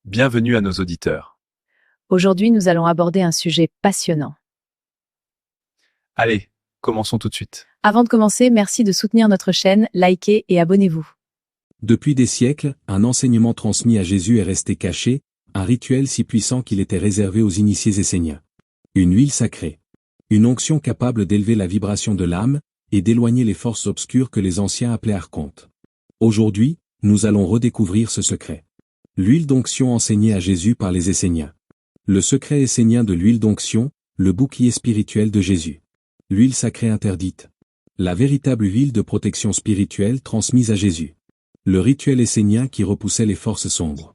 Bienvenue à nos auditeurs. Aujourd'hui, nous allons aborder un sujet passionnant. Allez, commençons tout de suite. Avant de commencer, merci de soutenir notre chaîne, likez et abonnez-vous. Depuis des siècles, un enseignement transmis à Jésus est resté caché, un rituel si puissant qu'il était réservé aux initiés esséniens. Une huile sacrée. Une onction capable d'élever la vibration de l'âme et d'éloigner les forces obscures que les anciens appelaient archontes. Aujourd'hui, nous allons redécouvrir ce secret. L'huile d'onction enseignée à Jésus par les Esséniens. Le secret essénien de l'huile d'onction, le bouclier spirituel de Jésus. L'huile sacrée interdite. La véritable huile de protection spirituelle transmise à Jésus. Le rituel essénien qui repoussait les forces sombres.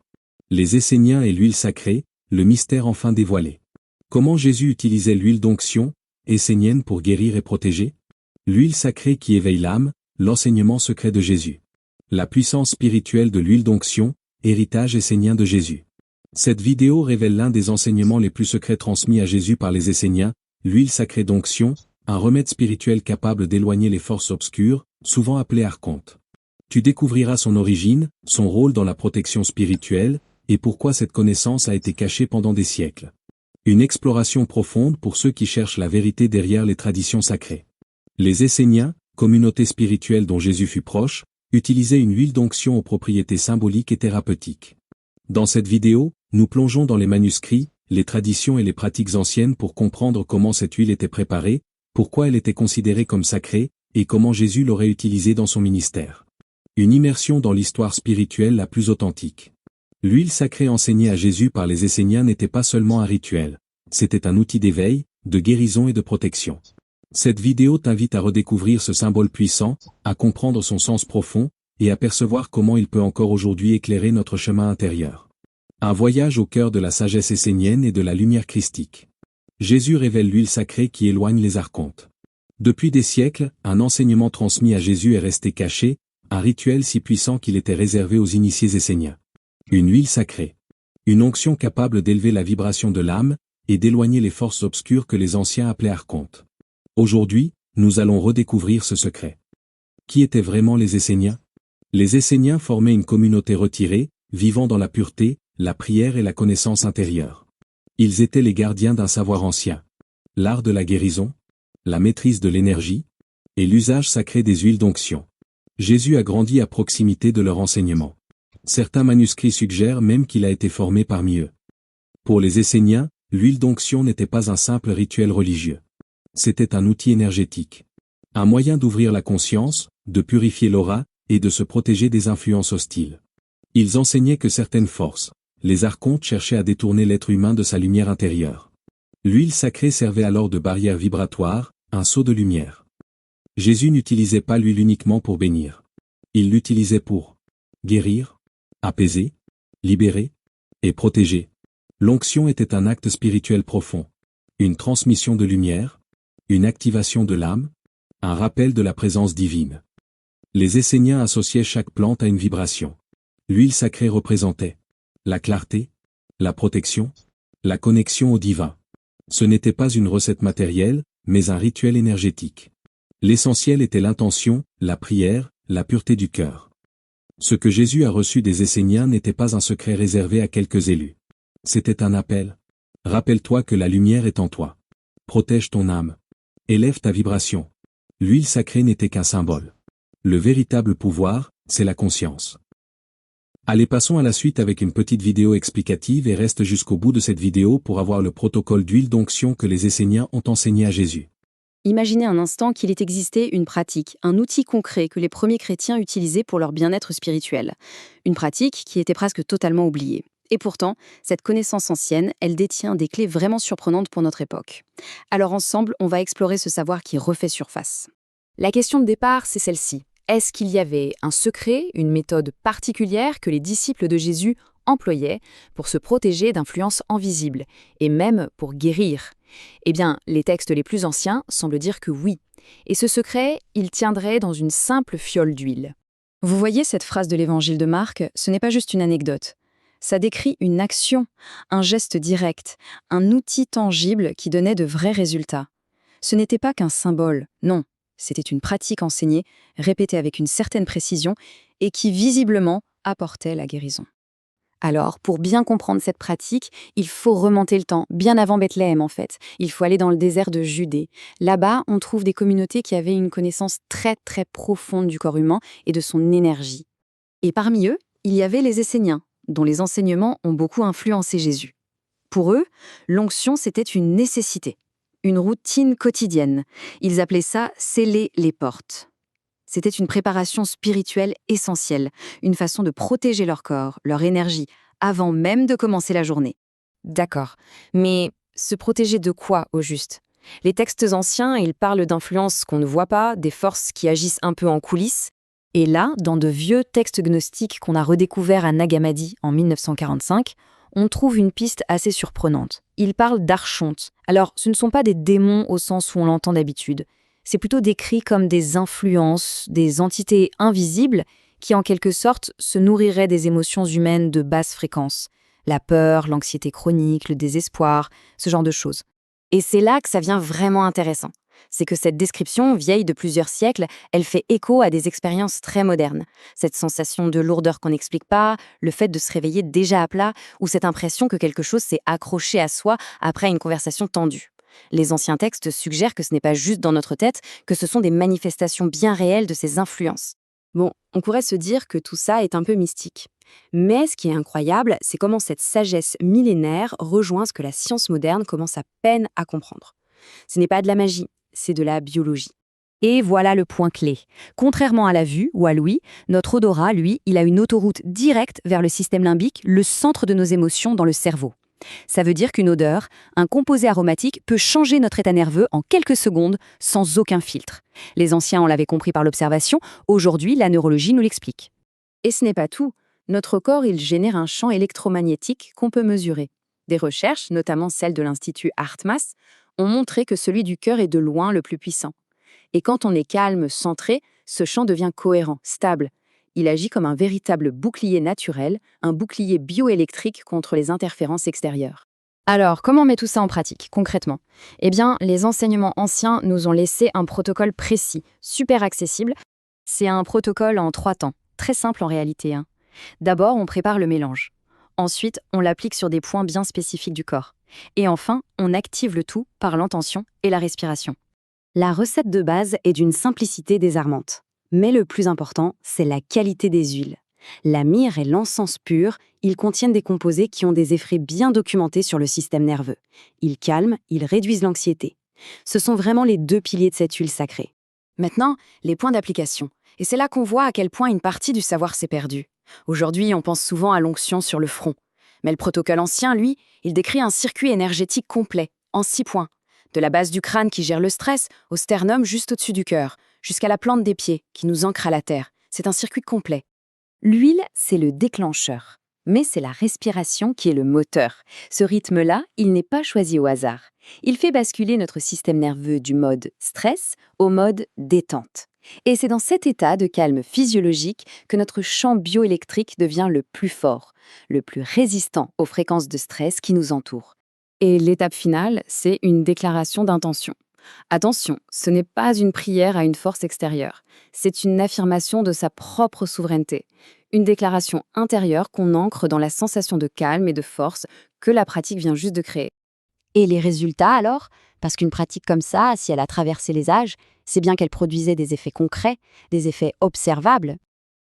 Les Esséniens et l'huile sacrée, le mystère enfin dévoilé. Comment Jésus utilisait l'huile d'onction, essénienne pour guérir et protéger? L'huile sacrée qui éveille l'âme, l'enseignement secret de Jésus. La puissance spirituelle de l'huile d'onction, héritage essénien de Jésus. Cette vidéo révèle l'un des enseignements les plus secrets transmis à Jésus par les Esséniens, l'huile sacrée d'onction, un remède spirituel capable d'éloigner les forces obscures, souvent appelées archontes. Tu découvriras son origine, son rôle dans la protection spirituelle, et pourquoi cette connaissance a été cachée pendant des siècles. Une exploration profonde pour ceux qui cherchent la vérité derrière les traditions sacrées. Les Esséniens, communauté spirituelle dont Jésus fut proche, utilisaient une huile d'onction aux propriétés symboliques et thérapeutiques. Dans cette vidéo, nous plongeons dans les manuscrits, les traditions et les pratiques anciennes pour comprendre comment cette huile était préparée, pourquoi elle était considérée comme sacrée, et comment Jésus l'aurait utilisée dans son ministère. Une immersion dans l'histoire spirituelle la plus authentique. L'huile sacrée enseignée à Jésus par les Esséniens n'était pas seulement un rituel, c'était un outil d'éveil, de guérison et de protection. Cette vidéo t'invite à redécouvrir ce symbole puissant, à comprendre son sens profond, et à percevoir comment il peut encore aujourd'hui éclairer notre chemin intérieur. Un voyage au cœur de la sagesse essénienne et de la lumière christique. Jésus révèle l'huile sacrée qui éloigne les archontes. Depuis des siècles, un enseignement transmis à Jésus est resté caché, un rituel si puissant qu'il était réservé aux initiés esséniens. Une huile sacrée. Une onction capable d'élever la vibration de l'âme, et d'éloigner les forces obscures que les anciens appelaient archontes. Aujourd'hui, nous allons redécouvrir ce secret. Qui étaient vraiment les Esséniens? Les Esséniens formaient une communauté retirée, vivant dans la pureté, la prière et la connaissance intérieure. Ils étaient les gardiens d'un savoir ancien. L'art de la guérison, la maîtrise de l'énergie, et l'usage sacré des huiles d'onction. Jésus a grandi à proximité de leur enseignement. Certains manuscrits suggèrent même qu'il a été formé parmi eux. Pour les Esséniens, l'huile d'onction n'était pas un simple rituel religieux. C'était un outil énergétique. Un moyen d'ouvrir la conscience, de purifier l'aura, et de se protéger des influences hostiles. Ils enseignaient que certaines forces, les archontes cherchaient à détourner l'être humain de sa lumière intérieure. L'huile sacrée servait alors de barrière vibratoire, un sceau de lumière. Jésus n'utilisait pas l'huile uniquement pour bénir. Il l'utilisait pour guérir, apaiser, libérer et protéger. L'onction était un acte spirituel profond. Une transmission de lumière, une activation de l'âme, un rappel de la présence divine. Les Esséniens associaient chaque plante à une vibration. L'huile sacrée représentait la clarté, la protection, la connexion au divin. Ce n'était pas une recette matérielle, mais un rituel énergétique. L'essentiel était l'intention, la prière, la pureté du cœur. Ce que Jésus a reçu des Esséniens n'était pas un secret réservé à quelques élus. C'était un appel. Rappelle-toi que la lumière est en toi. Protège ton âme. Élève ta vibration. L'huile sacrée n'était qu'un symbole. Le véritable pouvoir, c'est la conscience. Allez, passons à la suite avec une petite vidéo explicative et reste jusqu'au bout de cette vidéo pour avoir le protocole d'huile d'onction que les Esséniens ont enseigné à Jésus. Imaginez un instant qu'il ait existé une pratique, un outil concret que les premiers chrétiens utilisaient pour leur bien-être spirituel. Une pratique qui était presque totalement oubliée. Et pourtant, cette connaissance ancienne, elle détient des clés vraiment surprenantes pour notre époque. Alors ensemble, on va explorer ce savoir qui refait surface. La question de départ, c'est celle-ci. Est-ce qu'il y avait un secret, une méthode particulière que les disciples de Jésus employaient pour se protéger d'influences invisibles, et même pour guérir? Eh bien, les textes les plus anciens semblent dire que oui. Et ce secret, il tiendrait dans une simple fiole d'huile. Vous voyez cette phrase de l'évangile de Marc, ce n'est pas juste une anecdote. Ça décrit une action, un geste direct, un outil tangible qui donnait de vrais résultats. Ce n'était pas qu'un symbole, non. C'était une pratique enseignée, répétée avec une certaine précision et qui visiblement apportait la guérison. Alors, pour bien comprendre cette pratique, il faut remonter le temps, bien avant Bethléem en fait. Il faut aller dans le désert de Judée. Là-bas, on trouve des communautés qui avaient une connaissance très très profonde du corps humain et de son énergie. Et parmi eux, il y avait les Esséniens, dont les enseignements ont beaucoup influencé Jésus. Pour eux, l'onction, c'était une nécessité, une routine quotidienne. Ils appelaient ça « sceller les portes ». C'était une préparation spirituelle essentielle, une façon de protéger leur corps, leur énergie, avant même de commencer la journée. D'accord. Mais se protéger de quoi, au juste? Les textes anciens, ils parlent d'influences qu'on ne voit pas, des forces qui agissent un peu en coulisses. Et là, dans de vieux textes gnostiques qu'on a redécouverts à Nag Hammadi en 1945, on trouve une piste assez surprenante. Ils parlent d'archontes. Alors, ce ne sont pas des démons au sens où on l'entend d'habitude. C'est plutôt décrit comme des influences, des entités invisibles qui, en quelque sorte, se nourriraient des émotions humaines de basse fréquence. La peur, l'anxiété chronique, le désespoir, ce genre de choses. Et c'est là que ça devient vraiment intéressant. C'est que cette description, vieille de plusieurs siècles, elle fait écho à des expériences très modernes. Cette sensation de lourdeur qu'on n'explique pas, le fait de se réveiller déjà à plat, ou cette impression que quelque chose s'est accroché à soi après une conversation tendue. Les anciens textes suggèrent que ce n'est pas juste dans notre tête, que ce sont des manifestations bien réelles de ces influences. Bon, on pourrait se dire que tout ça est un peu mystique. Mais ce qui est incroyable, c'est comment cette sagesse millénaire rejoint ce que la science moderne commence à peine à comprendre. Ce n'est pas de la magie, c'est de la biologie. Et voilà le point clé. Contrairement à la vue ou à l'ouïe, notre odorat, lui, il a une autoroute directe vers le système limbique, le centre de nos émotions dans le cerveau. Ça veut dire qu'une odeur, un composé aromatique, peut changer notre état nerveux en quelques secondes sans aucun filtre. Les anciens, on l'avait compris par l'observation, aujourd'hui, la neurologie nous l'explique. Et ce n'est pas tout. Notre corps, il génère un champ électromagnétique qu'on peut mesurer. Des recherches, notamment celles de l'Institut HeartMath, ont montré que celui du cœur est de loin le plus puissant. Et quand on est calme, centré, ce champ devient cohérent, stable. Il agit comme un véritable bouclier naturel, un bouclier bioélectrique contre les interférences extérieures. Alors, comment on met tout ça en pratique, concrètement? Eh bien, les enseignements anciens nous ont laissé un protocole précis, super accessible. C'est un protocole en 3 temps, très simple en réalité. D'abord, on prépare le mélange. Ensuite, on l'applique sur des points bien spécifiques du corps. Et enfin, on active le tout par l'intention et la respiration. La recette de base est d'une simplicité désarmante. Mais le plus important, c'est la qualité des huiles. La myrrhe et l'encens pur, ils contiennent des composés qui ont des effets bien documentés sur le système nerveux. Ils calment, ils réduisent l'anxiété. Ce sont vraiment les 2 piliers de cette huile sacrée. Maintenant, les points d'application. Et c'est là qu'on voit à quel point une partie du savoir s'est perdue. Aujourd'hui, on pense souvent à l'onction sur le front. Mais le protocole ancien, lui, il décrit un circuit énergétique complet, en 6 points. De la base du crâne qui gère le stress, au sternum juste au-dessus du cœur, jusqu'à la plante des pieds qui nous ancre à la terre. C'est un circuit complet. L'huile, c'est le déclencheur. Mais c'est la respiration qui est le moteur. Ce rythme-là, il n'est pas choisi au hasard. Il fait basculer notre système nerveux du mode stress au mode détente. Et c'est dans cet état de calme physiologique que notre champ bioélectrique devient le plus fort, le plus résistant aux fréquences de stress qui nous entourent. Et l'étape finale, c'est une déclaration d'intention. Attention, ce n'est pas une prière à une force extérieure. C'est une affirmation de sa propre souveraineté. Une déclaration intérieure qu'on ancre dans la sensation de calme et de force que la pratique vient juste de créer. Et les résultats alors? Parce qu'une pratique comme ça, si elle a traversé les âges, c'est bien qu'elle produisait des effets concrets, des effets observables.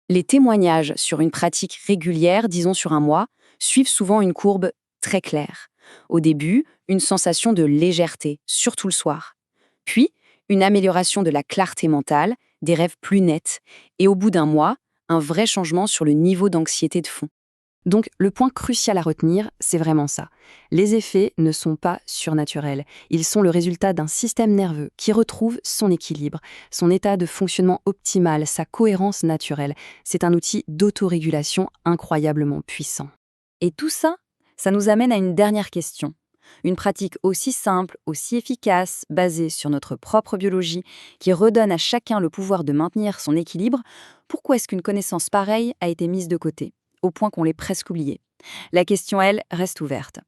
Les témoignages sur une pratique régulière, disons sur un mois, suivent souvent une courbe très claire. Au début, une sensation de légèreté, surtout le soir. Puis, une amélioration de la clarté mentale, des rêves plus nets. Et au bout d'un mois, un vrai changement sur le niveau d'anxiété de fond. Donc, le point crucial à retenir, c'est vraiment ça. Les effets ne sont pas surnaturels. Ils sont le résultat d'un système nerveux qui retrouve son équilibre, son état de fonctionnement optimal, sa cohérence naturelle. C'est un outil d'autorégulation incroyablement puissant. Et tout ça, ça nous amène à une dernière question. Une pratique aussi simple, aussi efficace, basée sur notre propre biologie, qui redonne à chacun le pouvoir de maintenir son équilibre, pourquoi est-ce qu'une connaissance pareille a été mise de côté, au point qu'on l'ait presque oubliée? La question, elle, reste ouverte.